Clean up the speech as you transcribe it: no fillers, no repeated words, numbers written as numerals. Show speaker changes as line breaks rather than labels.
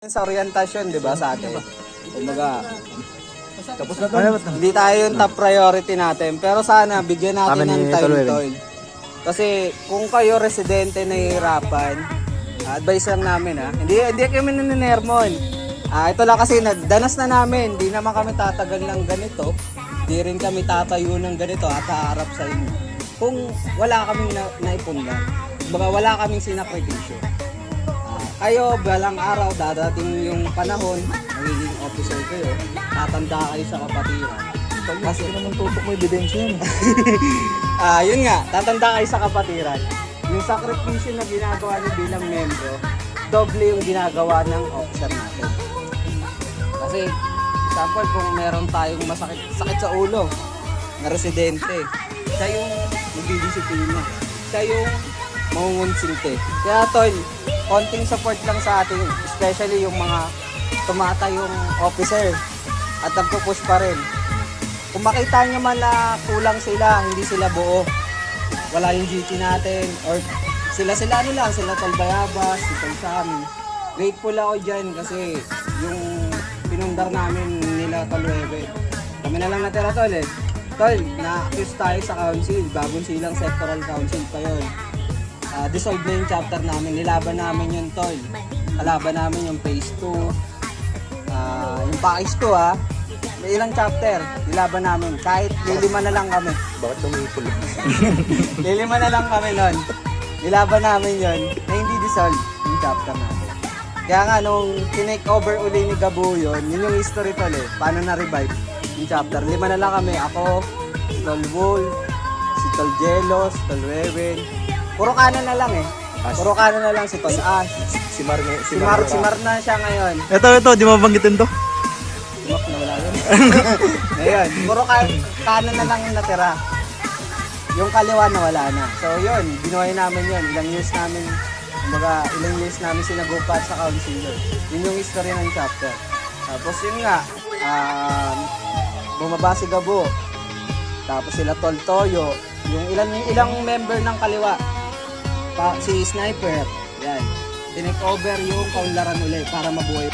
Sa orientasyon, di ba, sa atin? Kumbaga,
Tapos na to.
hindi tayo yung top priority natin. Pero sana, bigyan natin ng time, tol. Kasi, kung kayo residente nahihirapan, advice lang namin, ha. Hindi kami naninermon. Ito lang kasi, danas na namin. Hindi naman kami tatagal ng ganito. Hindi rin kami tatayo ng ganito at haharap sa inyo. Kung wala kaming naipundan, kumbaga wala kaming sinakripisyo. Kayo, balang araw, dadating yung panahon, magiging officer kayo, tatanda kayo sa kapatiran.
Kasi naman tutok mo ebidensya yan.
Yun nga, tatanda kayo sa kapatiran. Yung sakripisyo na ginagawa niyo bilang membro, doble yung ginagawa ng officer natin. Kasi, example, kung meron tayong sakit sa ulo, na residente, siya yung magdidisiplina. Siya yung mangungonsulte. Kaya tol, konting support lang sa atin, especially yung mga tumatayong officer at nagpo-push pa rin. Kung makita nyo man na kulang sila, hindi sila buo, wala yung GT natin, or sila ano lang, sila Tol Bayabas, si Tol Sammy. Grateful ako dyan kasi yung pinundar namin nila Tol Webe. Kami na lang natira tol eh. Tol, na-accuse tayo sa council, bagong silang sectoral council pa yun. Dissolve na yung chapter namin, nilaban namin yun tol. Kalaban namin yung phase 2. Yung package 2 may ilang chapter, nilaban namin. Kahit lilima na lang kami.
Bakit tumipol?
Lilima na lang kami nun. Nilaban namin yun na hindi dissolve yung chapter namin. Kaya nga nung tinake over uli ni Gabo yun yung history tol eh. Paano na-revive yung chapter. 5 na lang kami. Ako, si Tol Wolf, si Tol Jelos, Tol Wewen. Puro kanan na lang eh. Puro kanan na lang si Tol Ash.
Si Mar
Na siya ngayon.
Ito, di mo banggitin to?
Tumak na wala yun. Ngayon, puro kanan na lang yung natira. Yung kaliwa na wala na. So yun, binuhay namin yun. Ilang years namin sinagupat sa councilor. Yun yung history ng chapter. Tapos yun nga, bumaba si Gabo. Tapos sila Tol Toyo. Yung ilang member ng kaliwa. Si Sniper, yan. Tinake over yung kaunlaran ulit para mabuhay.